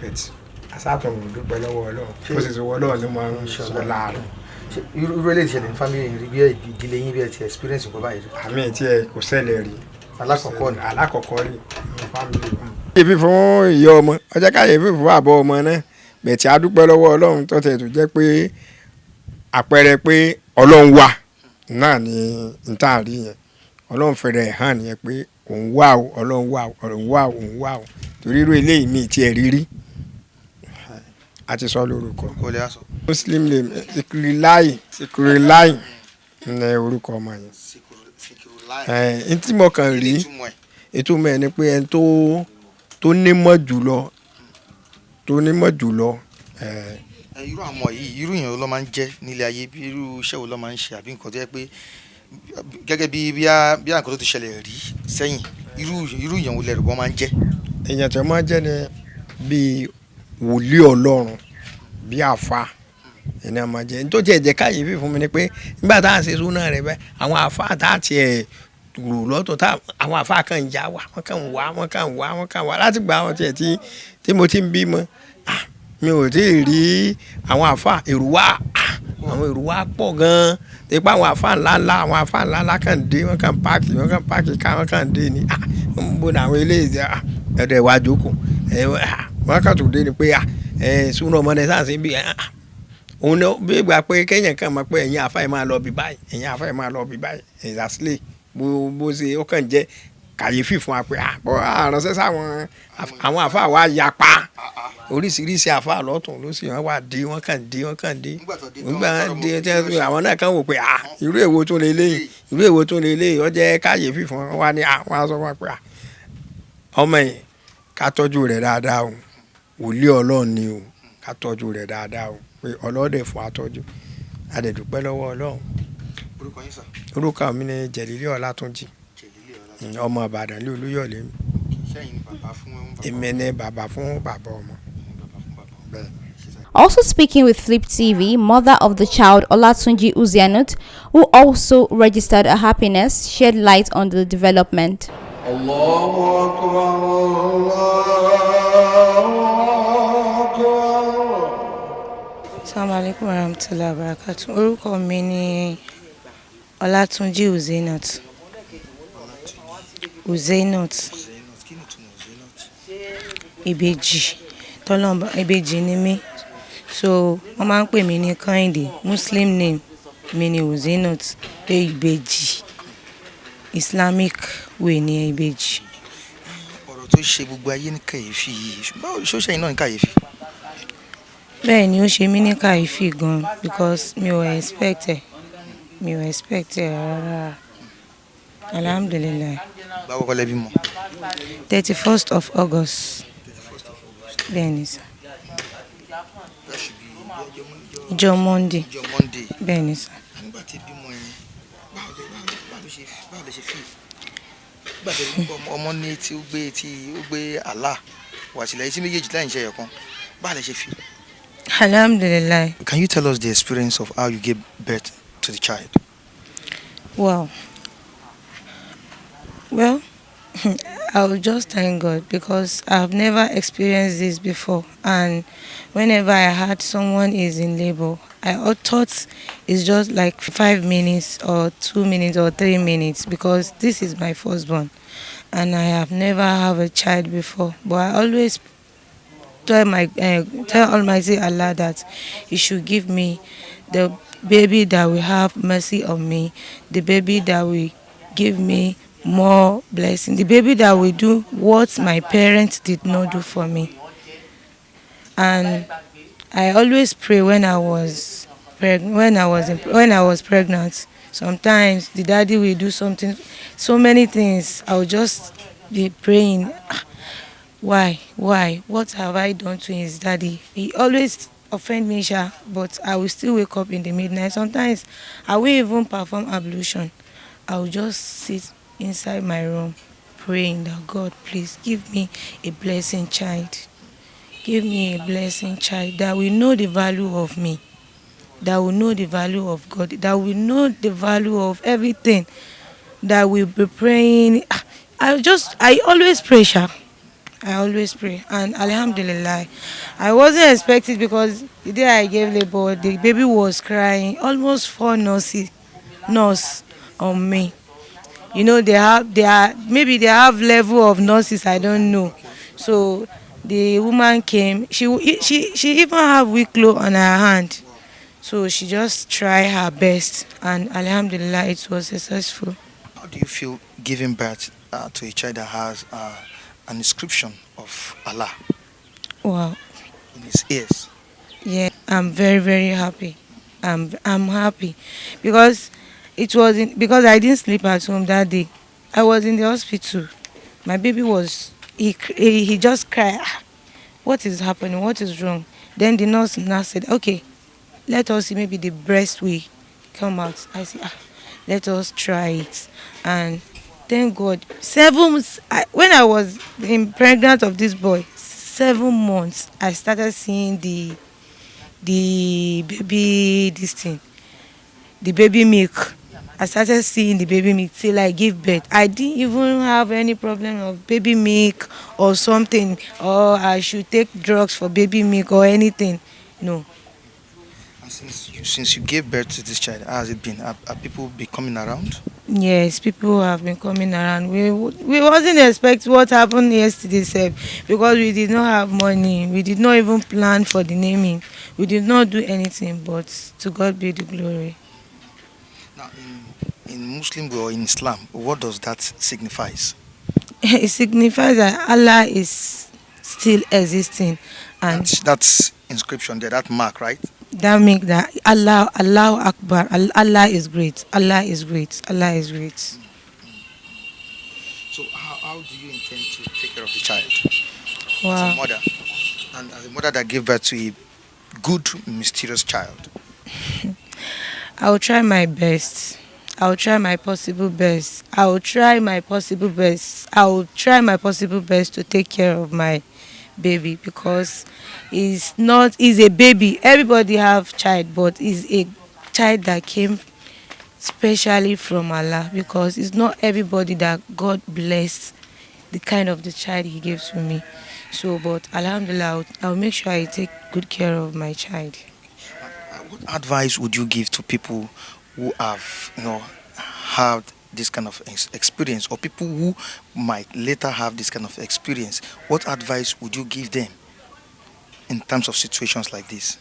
Bẹ̀tì asátọ̀mù dúpẹ́ lọ́wọ́ Ọlọ́run. Ó sì sọ Ọlọ́run ló máa ń sọ láàrin. Irú eléyìí ṣẹlẹ̀ ní family rí bí ìdílé yín bí ẹ ti experience nǹkan báyìí rí? Àmì tí ẹ kò ṣẹlẹ̀ rí. Alákọ̀ọ́kọ́ rí ní family. Kàyéfì fún ìyá ọmọ, ọjọ́ kàyéfì fún àbọ̀ ọmọ náà. Bẹ̀tì adúpẹ́ lọ́wọ́ Ọlọ́run tó tẹ̀ tó jẹ́ pé àpẹẹrẹ pé Ọlọ́run wà náà ni ntaàrí yẹn. Ọlọ́run fẹ̀rẹ̀ hàn nìyẹn pé òun wà o, Ọlọ́run wà o, òun wà o, òun wà o. Torí irú eléyìí mi tí ẹ rí rí. A ti sọ lórúkọ. Muslim name Sikirilayi ní orúkọ ọmọ yẹn. N tí mo kàn rí ìtumọ̀ ẹ̀ ni pé ẹni tó nímọ̀ jùlọ. Irú àmọ́ yìí, irú ìyẹn ló máa ń jẹ́ nílé ayé, bí irú iṣẹ́ wo ló máa ń ṣe àbí nǹkan tó yẹ pé gẹ́gẹ́ bí àǹkan tó ti ṣẹlẹ̀ rí sẹ́yìn, irú ìyẹn wo lẹ́rù bọ́ máa ń jẹ́? Èèyàn tó máa ń jẹ́ ni bíi wòlíì Ọlọ́run, bí àfa ẹni a máa jẹ́. Ní tó tiẹ̀ jẹ́ kàyéfì fún mi ni pé nígbà tá à ń ṣe súnà rẹ̀ bẹ́ẹ̀, àwọn àfa tá à tiẹ̀ rò lọ́tọ̀ àwọn àfa kan ń já wa, wọ́n kàn wá láti gba àwọn tiẹ̀ tí mo ti ń bímọ. Mi ò tí ì rí àwọn àfa èrò wa pọ̀ gan-an. Nípa àwọn àfa ńláńlá kàn dé, wọ́n kàn páàkì ká wọ́n kàn dé ni. Bó ni àwọn eléyìí ẹ̀rẹ̀ wá jókòó. Wọ́n kàn tó dé ni pé súnà ọmọdé sáà sí bí òun náà bí ìgbà pé kéèyàn kàn mọ̀ pé ẹ̀yin àfa ẹ̀ máa lọ bí báyìí, ìdásílẹ̀ bó ṣe ó kàn jẹ́ kàyéfì fún wa pé àránṣẹ́ sáwọn àwọn àfa wa yapa oríṣiríṣi àfa lọ́tún ló sì wọ́n wá dé wọ́n kàn dé nígbà dé àwọn náà kàn wò pé irú èwo tún lè léyìí ó jẹ́ kàyéfì fún wa ní àwọn aṣọ wọn pé ọmọ yẹn ká tọ́jú rẹ̀ dáadáa o, wòlíì Ọlọ́run ni o, ká tọ́jú rẹ̀ dáadáa o, pé ọlọ́dẹ̀ fún atọ́jú adẹ̀dùpẹ́ lọ́wọ́ Ọlọ́run. Orúkọ yín sà? Orúkọ mi ni Jẹ̀lílì Ọlátúnjì, ọmọ Ìbàdàn ní Olúyọ̀lé mi. Èmi ni bàbá fún bàbá ọmọ. Also speaking with Flip TV, mother of the child Olatunji Uzianut, who also registered her happiness, shed light on the development. Allahu Akbar, Allahu Akbar. Assalamu alaikum warahmatullahi wabarakatuh. Orúkọ mi ni Olatunji Uzianut. Ìbejì tọ́lọ́mbà ìbejì ni mí, so wọ́n máa ń pè mí ní Kẹ́hìndé. Muslim name mi ni Uzianut, pé ìbejì Islamic way ni ìbejì. Ọ̀rọ̀ tó ṣe gbogbo ayé ní kàyéfì yìí, báwo ṣó ṣe yín náà ní kàyéfì? Bẹ́ẹ̀ ni ó ṣe mí ní kàyéfì gan because mi ò expect ẹ̀ rárá. Alhamdulillah. Báwo kọ́ lẹ bímọ? 31st of August. Bẹ́ẹ̀ ni sà. Ìjọ Monday. Bẹ́ẹ̀ ni sà. Nígbà tí bímọ yẹn, báwo lẹ ṣe fi? Nígbà tí ọmọ ní tí ó gbé Allah wá sílẹ̀ tí méjèèjì láì ṣe ẹ̀yọ̀kan, báwo lẹ ṣe fi? Alhamdulillah. Can you tell us the experience of how you gave birth to the child? Wow. Well, I will just thank God because I've never experienced this before. And whenever I heard someone is in labor, thought it's just like 5 minutes or 2 minutes or 3 minutes because this is my firstborn. And I have never have a child before. But I always tell Almighty Allah that He should give me the baby that will have mercy on me, the baby that will give me more blessing, the baby that will do what my parents did not do for me. And I always pray when I was when I was pregnant. Sometimes the daddy will do something, so many things. I will just be praying. Why? What have I done to his daddy? He always offend me, sha, but I will still wake up in the midnight. Sometimes I will even perform ablution. I will just sit inside my room praying that God, please give me a blessing child. Give me a blessing child that will know the value of me, that will know the value of God, that will know the value of everything, that will be praying. I always pray, sha. I always pray, and Alhamdulillah, I wasn't expecting because the day I gave labor, the baby was crying. Almost four nurse on me. You know maybe they have level of nurses, I don't know. So the woman came. She even have weak cloth on her hand. So she just try her best, and Alhamdulillah, it was successful. How do you feel giving birth to a child that has an inscription of Allah Wow. in his ears? Yeah, I'm very very happy. I'm happy because because I didn't sleep at home that day. I was in the hospital. My baby was he just cried. "Ah, what is happening? What is wrong?" Then the nurse now said, "Okay, let us see maybe the breast will come out." I said, let us try it. And thank God, when I was pregnant of this boy, 7 months, I started seeing the baby this thing, the baby milk. I started seeing the baby milk till I give birth. I didn't even have any problem of baby milk or something, or I should take drugs for baby milk or anything. No. And since you gave birth to this child, how has it been? Are people be coming around? Yes, people have been coming around. We wasn't expect what happened yesterday, sef, because we did not have money. We did not even plan for the naming. We did not do anything, but to God be the glory. Now, in Muslim or in Islam, what does that signifies? It signifies that Allah is still existing, and That's inscription there, that mark, right? that makes that Allah Akbar. Allah is great. Allah is great. Allah is great. So how do you intend to take care of the child as a Wow. mother, and as a mother that gave birth to a good, mysterious child? I will try my best. I will try my possible best. I will try my possible best. I will try my possible best to take care of my baby because he's a baby. Everybody have child, but he's a child that came specially from Allah because it's not everybody that God bless the kind of the child He gave to me. So, but Alhamdulillah, I'll make sure I take good care of my child. What advice would you give to people who have, had this kind of experience, or people who might later have this kind of experience? What advice would you give them in terms of situations like this?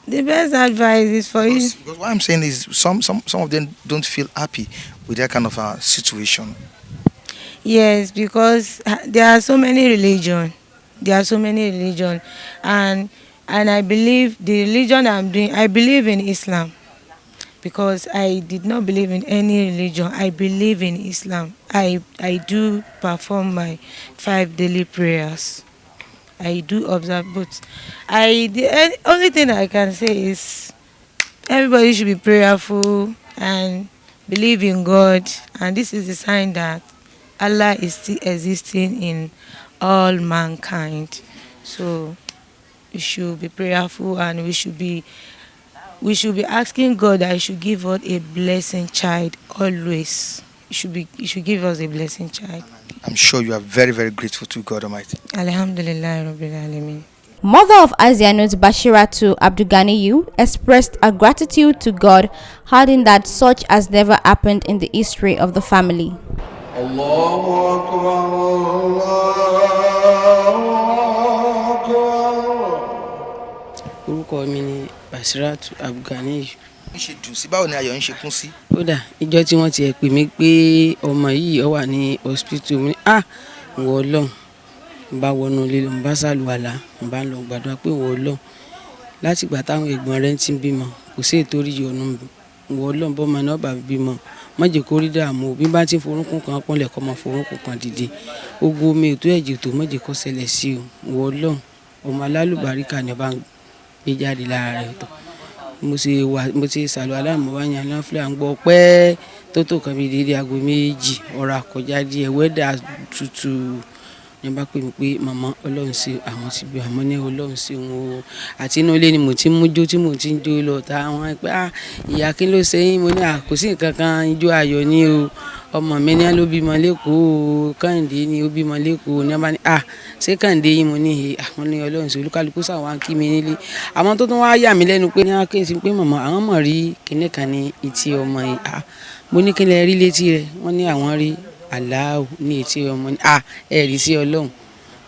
The best advice is for you. Because what I'm saying is some of them don't feel happy with that kind of a situation. Yes, because there are so many religion. There are so many religion, and I believe the religion I'm doing. I believe in Islam because I did not believe in any religion. I believe in Islam. I do perform my 5 daily prayers. I do observe, but only thing I can say is everybody should be prayerful and believe in God, and this is a sign that Allah is still existing in all mankind. So we should be prayerful and we should be we should be asking God that He should give us a blessing child always. He should give us a blessing child. I'm sure you are very, very grateful to God Almighty. Alhamdulillah Rabbil Alameen. Mother of Asianut Bashiratu Abduganiyu expressed her gratitude to God, adding that such has never happened in the history of the family. Allahu Akbar, Allahu Akbar. Orúkọ mi ni Bashiratu Abduganiyu. ń ṣe dùn sí báwo ni ayọ̀ ń ṣe kún sí. Kódà ìjọ tí wọ́n ti ẹ̀ pè mí pé ọmọ yìí ó wà ní hospital mi ìwọ Ọlọ́run ń bá wọnú ilé lọ ń bá ṣàlùwàlá ń bá lọ gbàdúrà pé ìwọ Ọlọ́run láti ìgbà táwọn ẹ̀gbọ́n rẹ̀ ti ń bímọ kò sí ètò orí ìyọnu ìwọ Ọlọ́run bọ́mọ náà bá bímọ má jẹ́ kó rí dààmú bí bá ti forúnkún kan pọ́nlẹ̀ kọ́ mọ forúnkún kan dìde ogun omi ètò ẹ̀jẹ̀ tó má jẹ́ kó ṣẹlẹ̀ sí o ìwọ Ọlọ́run ọmọ alálùbáríkà ni ọba gbé jáde lára rẹ̀ tọ̀ mo ti ṣàlùwàlá mo bá yan láfíà ń gbọ́ pẹ́ tó kan bí dédé aago 2 ọ̀rọ̀ àkọjá díẹ̀ wẹ́dà tutù ní bá pè mí pé màmá Ọlọ́run ṣe àwọn ti bí àmọ́ ní Ọlọ́run ṣe wọn o àti inú ilé ni mo ti ń mújó tí mo ti ń jó lọ ta àwọn pé ìyá kí ló ṣe yín mo ní kò sí nǹkan kan ijó ayọ̀ ni o ọmọ mi ní ló bímọ lẹ́kọ̀ọ́ Kẹ́hìndé ni ó bímọ lẹ́kọ̀ọ́ ní bá ní ṣé Kẹ́hìndé yín mo ní àwọn ní Ọlọ́run ṣe olúkálukú sáwọn kí mi nílé àwọn tó tún wá yà mí lẹ́nu pé ní akéèsí pé màmá àwọn mọ̀ rí kinní kan ní etí ọmọ yìí mo ní kí lẹ rí létí rẹ̀ wọ́n ní àwọn rí aláwọ̀ ní etí ọmọ ní ẹ rí sí Ọlọ́run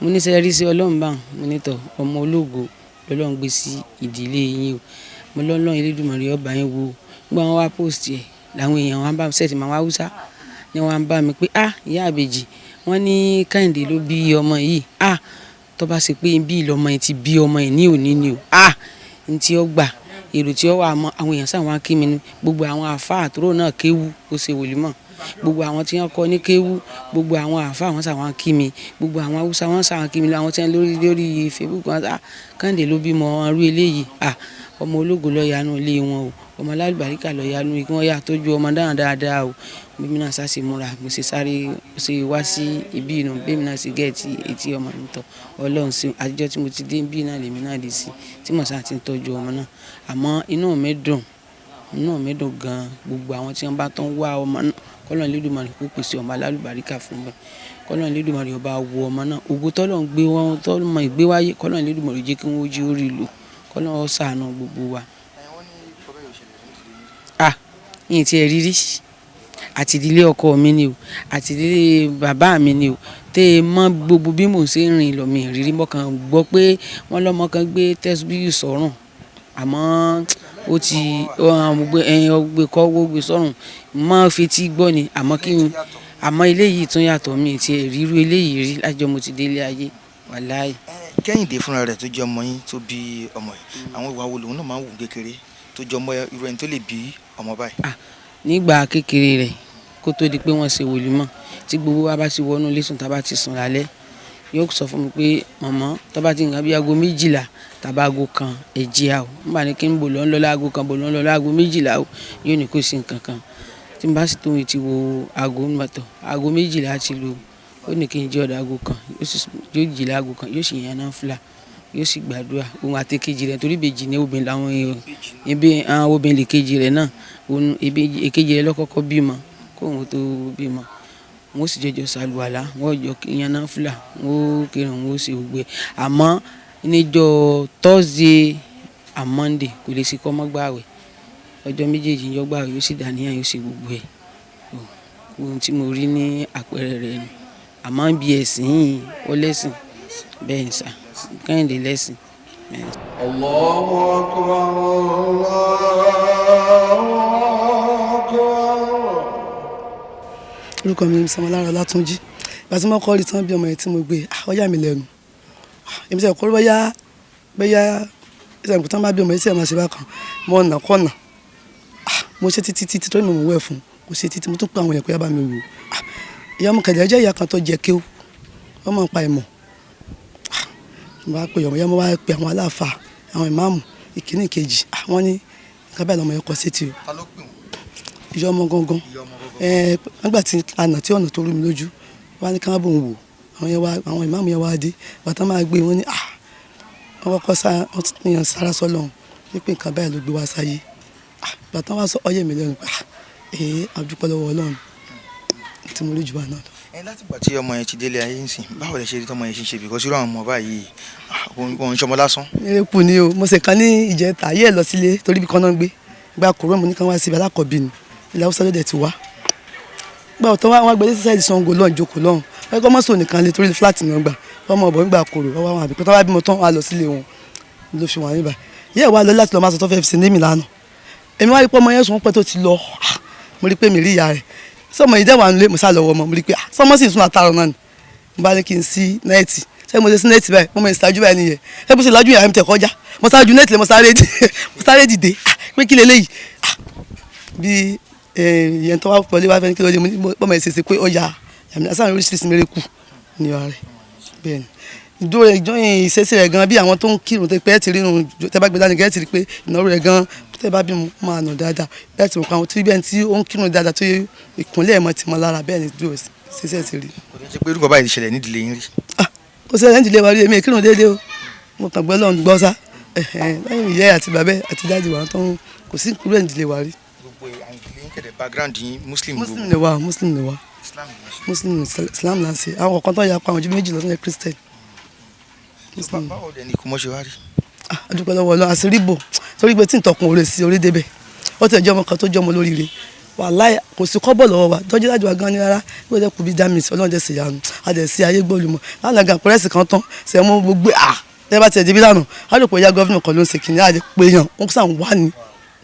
mo ní sẹ́ rí sí Ọlọ́run báwọn mo ní tọ̀ ọmọ ológo lọ́lọ́run gbé sí ìdílé yín o mo lọ́lọ́run Elédùmarè ọba yín wo gbọ́n wọn wá post ẹ̀ làwọn èèyàn wọn bá sẹ́ẹ̀tì máa wá Hausa ni wọ́n bá mi pé ìyá àbèjì wọ́n ní Kẹ́hìndé ló bí ọmọ yìí tó bá ṣe pé bí ìlọmọ yìí ti bí ọmọ yìí ní òní ni o n tí ó gbà èrò tí ó wà mọ́ àwọn èèyàn sáwọn kí mi ní gbogbo àwọn àfáà àtúrò náà kéwú ó ṣe wòlímọ̀ gbogbo àwọn tí wọ́n kọ́ ní kéwú gbogbo àwọn àfáà wọn sáwọn kí mi gbogbo àwọn Haúsá wọn sáwọn kí mi àwọn tí wọ́n lórí Facebook wọn Kẹ́hìndé ló bímọ ọrú eléyìí ọmọ ológo lọ yanu ilé wọn o ọmọ alálùbáríkà lọ yanu kí wọ́n yà tọ́jú ọmọ dáadáa o bímí náà sá sí múra mo ṣe sáré ṣe wá sí ibi inú bímí náà sì gẹ̀ẹ́tì etí ọmọ mi tọ̀ Ọlọ́run sí àtijọ́ tí mo ti dé bí náà lèmi náà lè sí tí mo sá ti ń tọ́jú ọmọ náà àmọ́ inú mi dùn gan gbogbo àwọn tí wọ́n bá tán wá ọmọ náà kọ́lọ́run Elédùmarè kó pèsè ọmọ alálùbáríkà fún mi kọ́lọ́run Elédùmarè ọba wo ọmọ náà ògo tọ́lọ́run gbé wọn tọ́lọ́mọ ìgbé wáyé kọ́lọ́run Elédùmarè jẹ́ kí wọ́n jí orí lò kọ́lọ́run ṣàánú gbogbo wa. yìí ti ẹ̀ rírí àti ìdílé ọkọ mi ni o àti ìdílé bàbá mi ni o tẹ́ ẹ mọ̀ gbogbo bí mò ń ṣe ń rìn lọ mi rírí mọ́kàn gbọ́ pé wọ́n lọ́mọ kan gbé tẹ́sibíyù sọ́rùn àmọ́ ó ti ọgbẹ́ kọ́ gbé sọ́rùn mọ́ fetí gbọ́ ni àmọ́ eléyìí tún yàtọ̀ mi ti ẹ̀ ríru eléyìí rí lájọ́ mo ti délé ayé wàláhì. Kẹ́hìndé fúnra rẹ̀ tó jẹ́ ọmọ yín tó bí ọmọ yìí àwọn ìwà wo lòun náà máa ń wù kékeré tó jọ ọmọ irú ẹni tó lè bí ọmọ báyìí. nígbà kékeré rẹ̀ kó tó di pé wọ́n ṣe wòlímọ̀ tí gbogbo wa bá ti wọnú ilé sùn tá bá ti sùn lálẹ́ yóò sọ fún mi pé màmá tó bá ti nǹkan bí aago 12 tàbí aago 1 ẹ̀jẹ̀ o nígbà ní kí n bò lọ́ ń lọ láago 1 bò lọ́ ń lọ láago 12 o yóò ní kó sí nǹkan kan tí n bá sì tóun ti wo aago mọ́tò aago 12 ti lò ó ní kí n jẹ́ ọ̀dọ̀ aago 1 yóò jí láago 1 yóò sì yan náfìlà yóò sì gbàdúrà òun àti kejì rẹ̀ torí ìbejì ní obìnrin làwọn èèyàn obìnrin lè kejì rẹ̀ náà òun èkejì rẹ̀ lọ́kọ́kọ́ bímọ kóun tó bímọ wọn ó sì jọjọ ṣàlùwàlá wọn ò jọ yan náfìlà wọn ó kírun wọn ó sì gbé àmọ́ níjọ́ Thursday and Monday kò lè sí kọ́ mọ́ gbààwẹ̀ ọjọ́ méjèèjì yọ gbààwẹ̀ yóò sì dàníyàn yóò sì gbogbo ẹ̀ ohun tí mo rí ní àpẹẹrẹ rẹ̀ ni àmọ́ bí ẹ̀sìn yìí ó lẹ́sìn bẹ́ẹ̀ ni sà Kẹ́hìndé lẹ́sìn. Allahu Akbar, Allahu Akbar. Orúkọ mi ni Sọmọlára Látúnjí ìgbà tí mo kọ́ rí tán bí ọmọ yẹn tí mo gbé ó yà mí lẹ́nu èmi sẹ́ kọ́ bóyá ìsẹ̀kùn tán bá bí ọmọ yẹn sí ẹ̀ máa ṣe bákan mo ọ̀nà kọ́nà mo ṣe títí tó ní mo wẹ̀ fún mo ṣe títí mo tún pa àwọn èèyàn pé bá mi wò ìyá ọmọ kẹ̀lẹ́ jẹ́ ìyá kan tó jẹ kéwú ọmọ pa ìmọ̀ mo bá pè ọmọ yẹn mo bá pè àwọn aláàfáà àwọn ìmáàmù ìkíní ìkejì wọ́n ní nǹkan bẹ́ẹ̀ lọ́mọ yẹn kọ sétí o ìyá ọmọ gangan nígbà tí àná tí ọ̀nà tó rú mi lójú wá ní káwọn bò ń wò àwọn ìmáàmù yẹn wá dé bàtà máa gbé wọn ní wọ́n kọ́kọ́ wọ́n yàn sára sọ́lọ́hún wípé nǹkan báyìí ló gbé wá sáyé ìgbà tán wá sọ ọyẹ mi lẹ́nu pé àdúpẹ́ lọ́wọ́ Ọlọ́run tí mo rí jù wá náà lọ. Láti ìgbà tí ọmọ yẹn ti délé ayé ń sìn báwo lẹ ṣe rí tọmọ yẹn ṣe ń ṣe because irú àwọn ọmọ báyìí òun ṣọmọ lásán. erékù ni o mo ṣe kan ní ìjẹta ayé ẹ lọ sílé torí bí kan náà gbé gba kòró mo ní kan wá síbi alákọ̀ọ́bí ni ilẹ̀ haúsá lóde ti wá gba ọ̀tọ́ wá gbé sísẹ́ ìdí Ṣàngó lọ́n jókòó lọ́hùn wọ́n kọ́ mọ́sọ̀ nìkan lé torí fúláàtì náà gbà ọmọ ọ̀bọ̀ nígbà kòrò wọ́n wá wọn àbí pátá wá bímọ tán wá lọ sílé wọn ló fi wọn níbà yẹ́ wá lọ láti lọ máa sọ tó fẹ́ fi ṣe némi lánàá èmi wá rí pé ọmọ yẹn sùn pẹ́ tó ti lọ mo rí pé mi rí ìyá rẹ̀ sọmọ yìí dẹ́wà nílé mo sá lọ́wọ́ ọmọ mo rí pé sọmọ sì sún àtàrọ̀ náà ni mo bá ní kí n sí nẹ́ẹ̀tì ṣé mo ṣe sí nẹ́ẹ̀tì báyìí mo mọ ìṣáájú báyìí nìyẹn ṣé mo ṣe lájú ìyá mi tẹ̀ kọjá mo ṣáájú nẹ́ẹ̀tì lé mo sáré dìde pé kí leléyìí bí ìyẹn tó wá pọ̀lẹ́ wá fẹ́ ní kí ló dé mo mọ̀ ìṣèṣe pé ọjà yàmi asáwọn oríṣiríṣi mẹ́rẹ̀kù ní ọ̀rẹ́ rẹ̀ bẹ́ẹ̀ ni ìdúró rẹ̀ ìjọyìn ìṣesí rẹ̀ gan bí àwọn tó ń kírun tó pẹ́ ti rí irun tẹ́ bá gbé dání gẹ́gẹ́ ti rí pé ìnáwó rẹ̀ gan tẹ́ bá bí mo máa nà dáadáa bẹ́ẹ̀ ti mọ̀ pé àwọn tí bẹ́ẹ̀ tí ó ń kírun dáadáa tó ìkúnlẹ̀ ẹ̀mọ́ ti mọ lára bẹ́ẹ̀ ni ìdúró ìṣesí ti rí. kò ní ṣe pé irúgbà báyìí ṣẹlẹ̀ nídìílé yín rí. kò ṣẹlẹ̀ nídìílé wa rí èmi kírun déédéé o mo kàn gbọ́ lọ́n gbọ́ sá lẹ́yìn ìyá àti bàbá àti dáàdì wa tó ń kò sí kúrò nídìílé wa rí. gbogbo àǹkìlì yín kẹ̀dẹ̀ background yín muslim ni wa islam là ń ṣe àwọn kan tó yà pa àwọn ojú méjì lọ́sọ̀rọ̀ christian. báwo dẹ̀ ni ìkùmọ̀ ṣe wá rí. adúpẹ́ lọ́wọ́ Ọlọ́run àṣírí bò torí pé tí n tọkùn òre sí orí débẹ̀ ó tẹ̀ jẹ́ ọmọ kan tó jẹ́ ọmọ lóríire wàláhì kò sí kọ́bọ̀ lọ́wọ́ wa tọ́jú lájú wa gan ni rárá bí ó jẹ́ kù bí dámìsì Ọlọ́run jẹ́ sí ìyanu adẹ̀ sí ayé gbólùmọ̀ lánàá gan pẹ́rẹ́sì kan tán ṣe mú gbogbo tẹ́ bá tiẹ̀ débi lánàá á lè pé ya gọ́fìnà kan ló ń ṣe kìnìún àdé pé yàn wọ́n sàn wá ní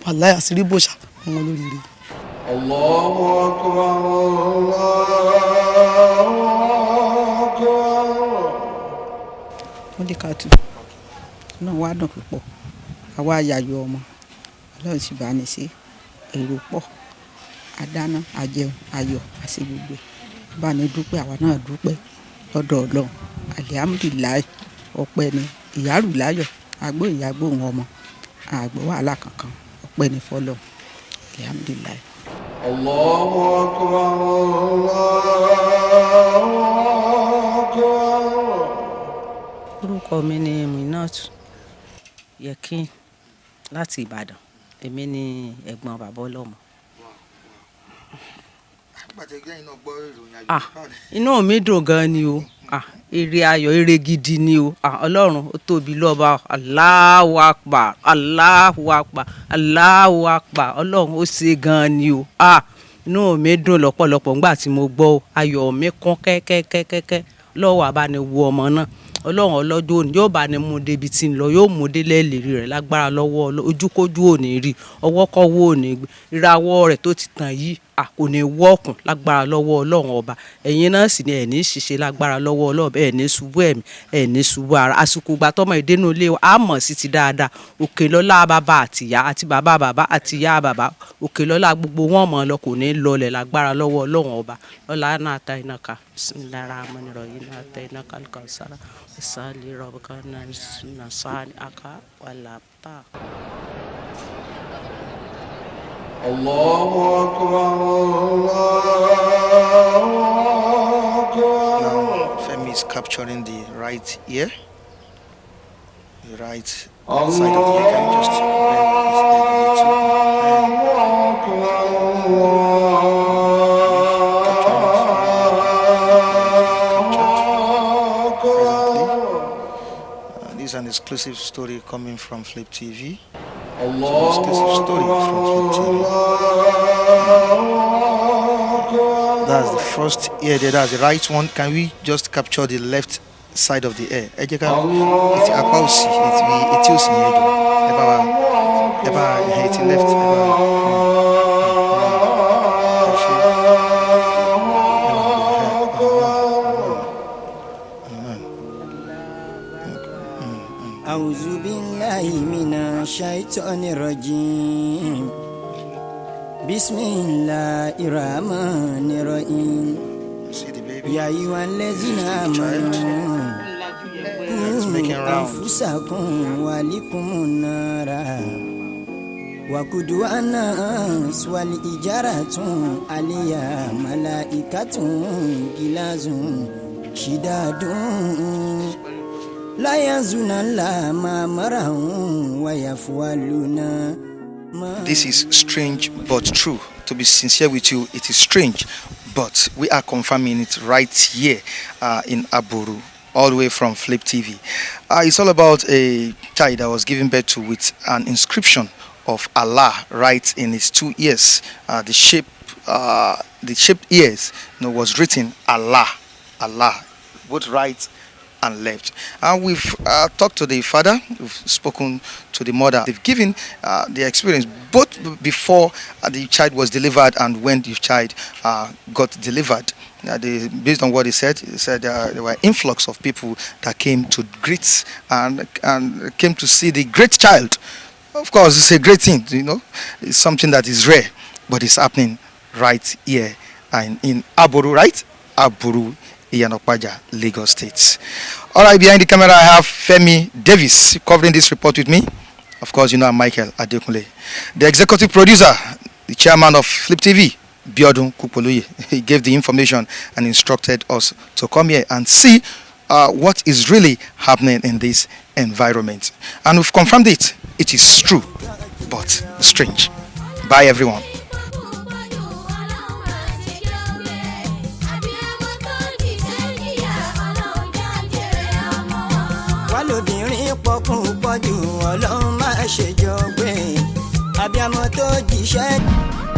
wàláhì àṣírí bò ṣá ọmọ lóríire. Allahu akbar, Allahu akbar. wọ́n lè ká tù náà wá dùn púpọ̀ àwa àyàyò ọmọ Ọlọ́run sì bá ní ṣe èrò pọ̀ àdáná àjẹun ayọ̀ àti gbogbo bá ní dúpẹ́ àwa náà dúpẹ́ lọ́dọ̀ Ọlọ́run alihamudulilayi ọpẹ́ ni ìyárù láyọ̀ àgbó ìyàgbó wọn ọmọ àgbọ̀ wàhálà kankan ọpẹ́ ni fọlọ́ alihamudulilayi. Allahu akbar, Allahu akbar. orúkọ mi ni Minat Yekin láti Ìbàdàn èmi ni ẹ̀gbọ́n bàbá ọlọ́mọ. inú mi dùn gan ni o èrè ayọ̀ èrè gidi ni o Ọlọ́run ó tóbi lọ́ba Allahu Akbar Allahu Akbar Allahu Akbar Ọlọ́run ó ṣe gan ni o inú mi dùn lọ́pọ̀lọpọ̀ nígbà tí mo gbọ́ ayọ̀ mi kún kẹ́kẹ́kẹ́kẹ́ lọ́wọ́ abániwo ọmọ náà Ọlọ́run ọlọ́jọ́ òní yóò bá ní mú débi tí ń lọ yóò mú délé ìlérí rẹ̀ lágbára lọ́wọ́ ojúkójú òní rí ọwọ́kọ́wọ́ òní gbé ìràwọ̀ rẹ̀ tó ti tàn yìí kò ní wọ́ọ̀kùn lágbára lọ́wọ́ Ọlọ́run ọba ẹ̀yin náà sì ni ẹ̀ ní ṣiṣẹ́ lágbára lọ́wọ́ Ọlọ́run ẹ̀ ní ṣubú ẹ̀mí ẹ̀ ní ṣubú ara àsìkò ìgbà tọ́mọ ìdénú ilé a mọ̀ sí ti dáadáa òkè lọ́lá bàbá àtìyá àti bàbá bàbá àtìyá bàbá òkè lọ́lá gbogbo wọn mọ̀ lọ kò ní lọlẹ̀ lágbára lọ́wọ́ Ọlọ́run ọba lọ́lá náà ta iná ka bismillahirrahmanirrahim náà ta iná ka lùkàsára ìsàlẹ̀ rọ̀bùkà náà sáà aka wàlàpà. Allahu akbar, Allahu akbar. Now Femi is capturing the right ear, the right side of the ear. Can you just bend his head a little? This is an exclusive story coming from Flip TV. It's an exclusive story from Flip TV. That's the first ear there, that's the right one. Can we just capture the left side of the ear? It's apá òsì, etí òsì yẹn jọ. Ẹ bá etí left. أعوذ بالله من الشيطان الرجيم بسم الله الرحمن الرحيم يا أيها الذين آمنوا قوا أنفسكم وأهليكم النار وقودها الناس والحجارة عليها ملائكة غلاظ شداد لا يزون الله ما أمرهم ويفعلون. This is strange but true. To be sincere with you, it is strange, but we are confirming it right here in Aburu, all the way from Flip TV. It's all about a child that was given birth to with an inscription of Allah right in his 2 ears. The shaped ears, was written Allah, Allah, both right and left. And we've talked to the father, we've spoken to the mother. They've given their experience both before the child was delivered and when the child got delivered. Based on what he said there were influx of people that came to greet and came to see the great child. Of course, it's a great thing, It's something that is rare, but it's happening right here and in Aburu, right? Aburu, Iyanokpaja, Lagos State. All right, behind the camera I have Femi Davis covering this report with me. Of course, I'm Michael Adekunle. The executive producer, the chairman of Flip TV, Biodun Kupoluye. He gave the information and instructed us to come here and see what is really happening in this environment. And we've confirmed it. It is true, but strange. Bye, everyone. Lóbìnrin pọkùn pọ̀jù Ọlọ́run má ṣe jọ gbé abiyamọ tó jíṣẹ́.